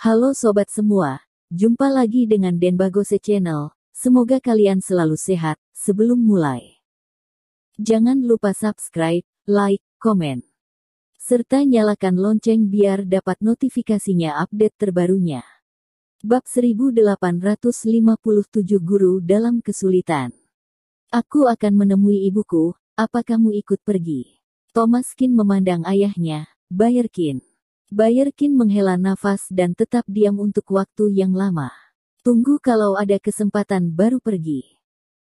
Halo sobat semua, jumpa lagi dengan Denbagose Channel. Semoga kalian selalu sehat. Sebelum mulai, jangan lupa subscribe, like, komen, serta nyalakan lonceng biar dapat notifikasinya update terbarunya. Bab 1857 Guru dalam Kesulitan. Aku akan menemui ibuku, apa kamu ikut pergi? Thomaskin memandang ayahnya, Bayerkin. Bayerkin menghela nafas dan tetap diam untuk waktu yang lama. Tunggu kalau ada kesempatan baru pergi.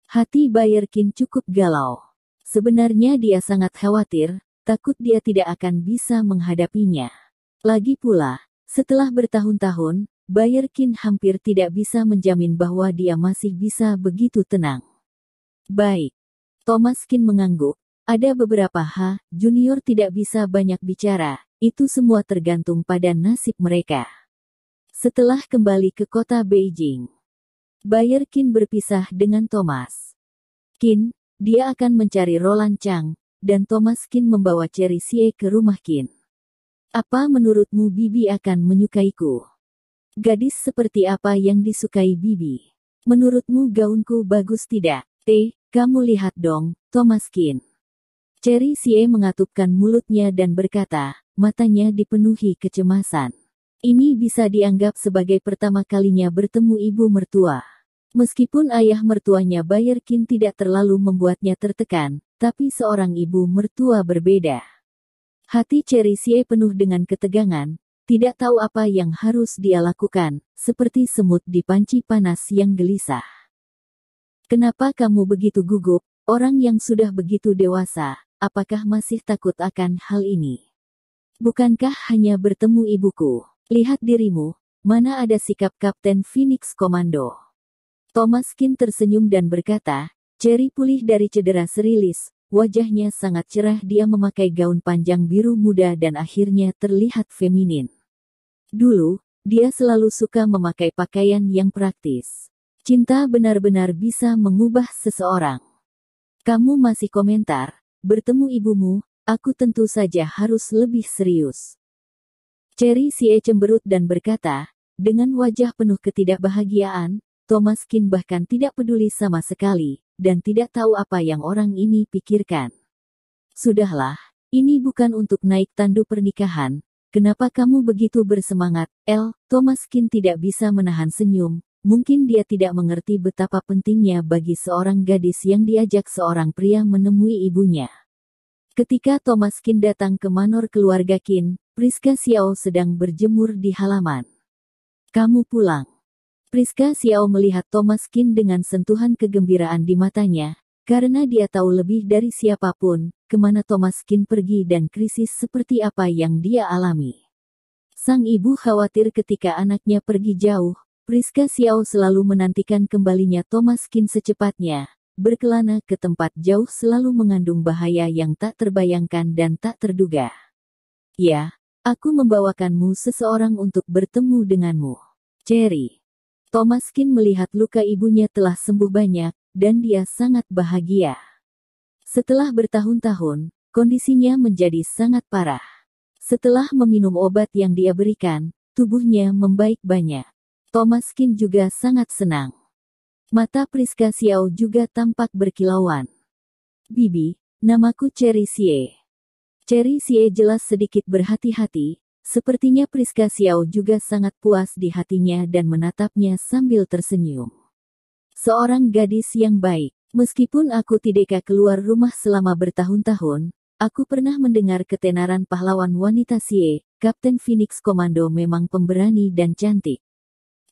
Hati Bayerkin cukup galau. Sebenarnya dia sangat khawatir, takut dia tidak akan bisa menghadapinya. Lagi pula, setelah bertahun-tahun, Bayerkin hampir tidak bisa menjamin bahwa dia masih bisa begitu tenang. Baik. Thomaskin mengangguk. Ada beberapa junior tidak bisa banyak bicara, itu semua tergantung pada nasib mereka. Setelah kembali ke kota Beijing, Bayerkin berpisah dengan Thomaskin. Dia akan mencari Roland Chang, dan Thomaskin membawa Cherry Xie ke rumah Qin. Apa menurutmu Bibi akan menyukaiku? Gadis seperti apa yang disukai Bibi? Menurutmu gaunku bagus tidak? Kamu lihat dong, Thomaskin. Cherry Xie mengatupkan mulutnya dan berkata, matanya dipenuhi kecemasan. Ini bisa dianggap sebagai pertama kalinya bertemu ibu mertua. Meskipun ayah mertuanya Bayerkin tidak terlalu membuatnya tertekan, tapi seorang ibu mertua berbeda. Hati Cherry Xie penuh dengan ketegangan, tidak tahu apa yang harus dia lakukan, seperti semut di panci panas yang gelisah. Kenapa kamu begitu gugup, orang yang sudah begitu dewasa? Apakah masih takut akan hal ini? Bukankah hanya bertemu ibuku? Lihat dirimu, mana ada sikap Kapten Phoenix Komando? Thomaskin tersenyum dan berkata, Cherry pulih dari cedera serius, wajahnya sangat cerah, dia memakai gaun panjang biru muda dan akhirnya terlihat feminin. Dulu, dia selalu suka memakai pakaian yang praktis. Cinta benar-benar bisa mengubah seseorang. Kamu masih komentar? Bertemu ibumu, aku tentu saja harus lebih serius. Cherry Xie cemberut dan berkata, dengan wajah penuh ketidakbahagiaan, Thomaskin bahkan tidak peduli sama sekali, dan tidak tahu apa yang orang ini pikirkan. Sudahlah, ini bukan untuk naik tandu pernikahan, kenapa kamu begitu bersemangat, Thomaskin tidak bisa menahan senyum. Mungkin dia tidak mengerti betapa pentingnya bagi seorang gadis yang diajak seorang pria menemui ibunya. Ketika Thomaskin datang ke manor keluarga Qin, Priska Xiao sedang berjemur di halaman. Kamu pulang. Priska Xiao melihat Thomaskin dengan sentuhan kegembiraan di matanya, karena dia tahu lebih dari siapapun, kemana Thomaskin pergi dan krisis seperti apa yang dia alami. Sang ibu khawatir ketika anaknya pergi jauh. Priska Xiao selalu menantikan kembalinya Thomaskin secepatnya. Berkelana ke tempat jauh selalu mengandung bahaya yang tak terbayangkan dan tak terduga. Ya, aku membawakanmu seseorang untuk bertemu denganmu, Cherry. Thomaskin melihat luka ibunya telah sembuh banyak, dan dia sangat bahagia. Setelah bertahun-tahun, kondisinya menjadi sangat parah. Setelah meminum obat yang dia berikan, tubuhnya membaik banyak. Thomaskin juga sangat senang. Mata Priska Xiao juga tampak berkilauan. Bibi, namaku Cherry Xie. Cherry Xie jelas sedikit berhati-hati, sepertinya Priska Xiao juga sangat puas di hatinya dan menatapnya sambil tersenyum. Seorang gadis yang baik, meskipun aku tidak keluar rumah selama bertahun-tahun, aku pernah mendengar ketenaran pahlawan wanita Xie, Kapten Phoenix Komando memang pemberani dan cantik.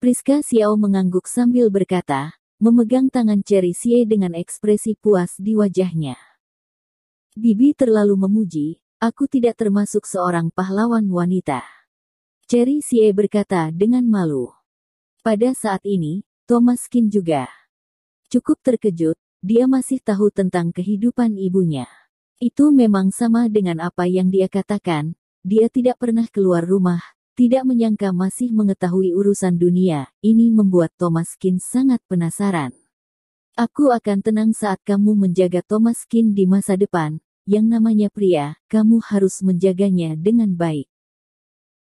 Priska Xiao mengangguk sambil berkata, memegang tangan Cherry Xie dengan ekspresi puas di wajahnya. Bibi terlalu memuji, aku tidak termasuk seorang pahlawan wanita. Cherry Xie berkata dengan malu. Pada saat ini, Thomaskin juga cukup terkejut, dia masih tahu tentang kehidupan ibunya. Itu memang sama dengan apa yang dia katakan, dia tidak pernah keluar rumah. Tidak menyangka masih mengetahui urusan dunia, ini membuat Thomaskin sangat penasaran. Aku akan tenang saat kamu menjaga Thomaskin di masa depan, yang namanya pria, kamu harus menjaganya dengan baik.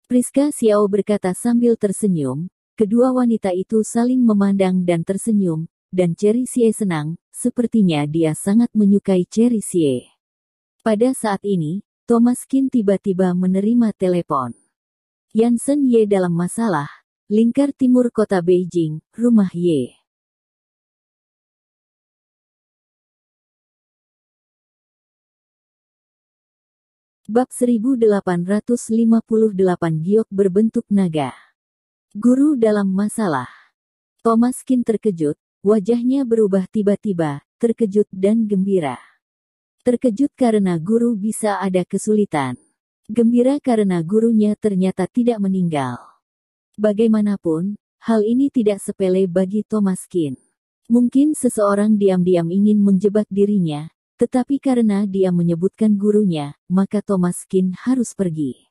Priska Xiao berkata sambil tersenyum. Kedua wanita itu saling memandang dan tersenyum, dan Cherry Xie senang, sepertinya dia sangat menyukai Cherry Xie. Pada saat ini, Thomas Qin tiba-tiba menerima telepon. Yansen Ye dalam masalah, lingkar timur kota Beijing, rumah Ye. Bab 1858 giok berbentuk naga. Guru dalam masalah. Thomas Qin terkejut, wajahnya berubah tiba-tiba, terkejut dan gembira. Terkejut karena guru bisa ada kesulitan. Gembira karena gurunya ternyata tidak meninggal. Bagaimanapun, hal ini tidak sepele bagi Thomas Qin. Mungkin seseorang diam-diam ingin menjebak dirinya, tetapi karena dia menyebutkan gurunya, maka Thomas Qin harus pergi.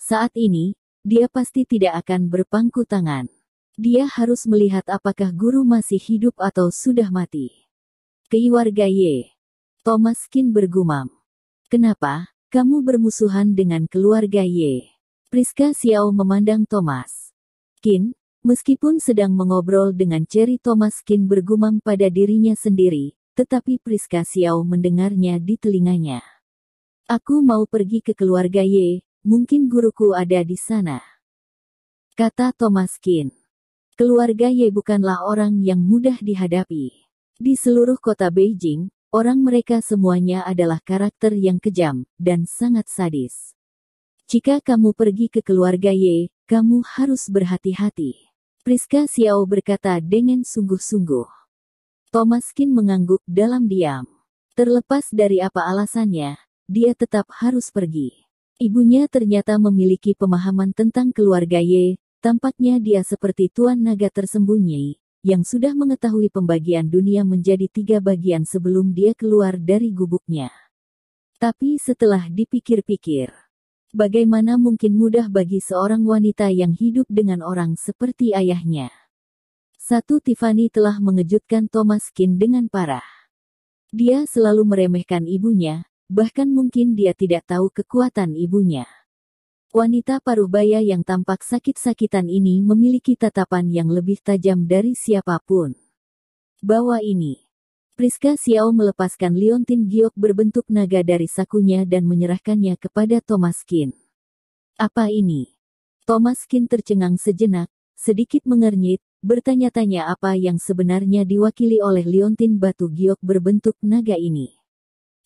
Saat ini, dia pasti tidak akan berpangku tangan. Dia harus melihat apakah guru masih hidup atau sudah mati. Keluarga Ye. Thomas Qin bergumam. Kenapa, kamu bermusuhan dengan keluarga Ye? Priska Xiao memandang Thomas Qin, meskipun sedang mengobrol dengan Cherry. Thomas Qin bergumam pada dirinya sendiri, tetapi Priska Xiao mendengarnya di telinganya. Aku mau pergi ke keluarga Ye, mungkin guruku ada di sana. Kata Thomas Qin. Keluarga Ye bukanlah orang yang mudah dihadapi. Di seluruh kota Beijing, orang mereka semuanya adalah karakter yang kejam, dan sangat sadis. Jika kamu pergi ke keluarga Ye, kamu harus berhati-hati. Priska Xiao berkata dengan sungguh-sungguh. Thomas Qin mengangguk dalam diam. Terlepas dari apa alasannya, dia tetap harus pergi. Ibunya ternyata memiliki pemahaman tentang keluarga Ye, tampaknya dia seperti Tuan Naga tersembunyi, yang sudah mengetahui pembagian dunia menjadi 3 bagian sebelum dia keluar dari gubuknya. Tapi setelah dipikir-pikir, bagaimana mungkin mudah bagi seorang wanita yang hidup dengan orang seperti ayahnya? Tiffany telah mengejutkan Thomas Qin dengan parah. Dia selalu meremehkan ibunya, bahkan mungkin dia tidak tahu kekuatan ibunya. Wanita parubaya yang tampak sakit-sakitan ini memiliki tatapan yang lebih tajam dari siapapun. Bawa ini. Priska Xiao melepaskan liontin giok berbentuk naga dari sakunya dan menyerahkannya kepada Thomas Qin. Apa ini? Thomas Qin tercengang sejenak, sedikit mengernyit, bertanya-tanya apa yang sebenarnya diwakili oleh liontin batu giok berbentuk naga ini.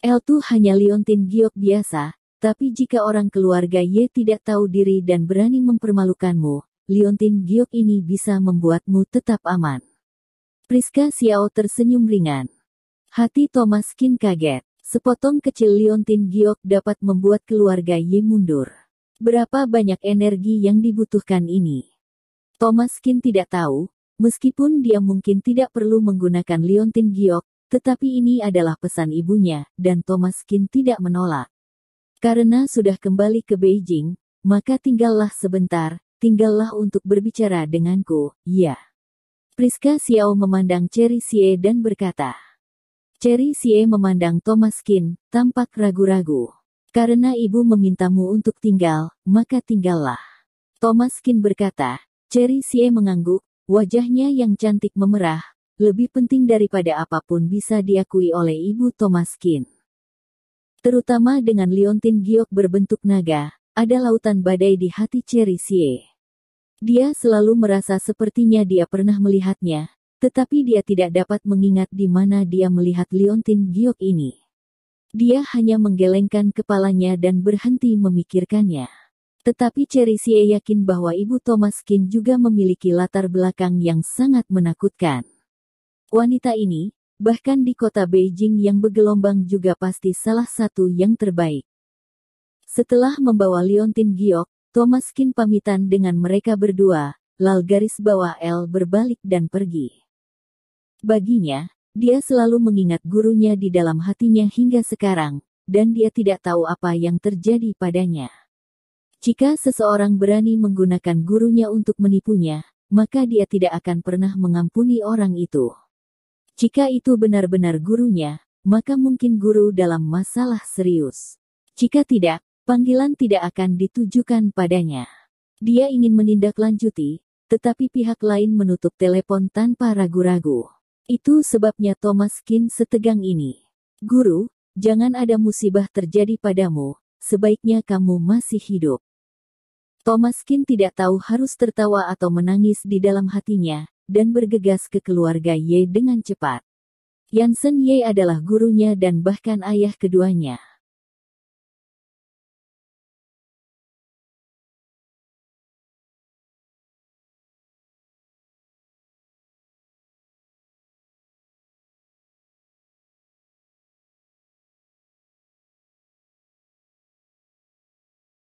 Itu hanya liontin giok biasa, tapi jika orang keluarga Ye tidak tahu diri dan berani mempermalukanmu, liontin giok ini bisa membuatmu tetap aman. Priska Xiao tersenyum ringan. Hati Thomas Qin kaget. Sepotong kecil liontin giok dapat membuat keluarga Ye mundur. Berapa banyak energi yang dibutuhkan ini? Thomas Qin tidak tahu, meskipun dia mungkin tidak perlu menggunakan liontin giok, tetapi ini adalah pesan ibunya, dan Thomas Qin tidak menolak. Karena sudah kembali ke Beijing, maka tinggallah sebentar, tinggallah untuk berbicara denganku, ya. Priska Xiao memandang Cherry Xie dan berkata. Cherry Xie memandang Thomas Qin, tampak ragu-ragu. Karena ibu memintamu untuk tinggal, maka tinggallah. Thomas Qin berkata. Cherry Xie mengangguk, wajahnya yang cantik memerah. Lebih penting daripada apapun bisa diakui oleh ibu Thomas Qin. Terutama dengan liontin giok berbentuk naga, ada lautan badai di hati Cherry Xie. Dia selalu merasa sepertinya dia pernah melihatnya, tetapi dia tidak dapat mengingat di mana dia melihat liontin giok ini. Dia hanya menggelengkan kepalanya dan berhenti memikirkannya. Tetapi Cherry Xie yakin bahwa ibu Thomas Qin juga memiliki latar belakang yang sangat menakutkan. Wanita ini, bahkan di kota Beijing yang bergelombang juga pasti salah satu yang terbaik. Setelah membawa liontin giok, Thomas Qin pamitan dengan mereka berdua, lalu garis bawah L berbalik dan pergi. Baginya, dia selalu mengingat gurunya di dalam hatinya hingga sekarang, dan dia tidak tahu apa yang terjadi padanya. Jika seseorang berani menggunakan gurunya untuk menipunya, maka dia tidak akan pernah mengampuni orang itu. Jika itu benar-benar gurunya, maka mungkin guru dalam masalah serius. Jika tidak, panggilan tidak akan ditujukan padanya. Dia ingin menindaklanjuti, tetapi pihak lain menutup telepon tanpa ragu-ragu. Itu sebabnya Thomas Kin setegang ini. Guru, jangan ada musibah terjadi padamu, sebaiknya kamu masih hidup. Thomas Kin tidak tahu harus tertawa atau menangis di dalam hatinya, dan bergegas ke keluarga Ye dengan cepat. Yansen Ye adalah gurunya dan bahkan ayah keduanya.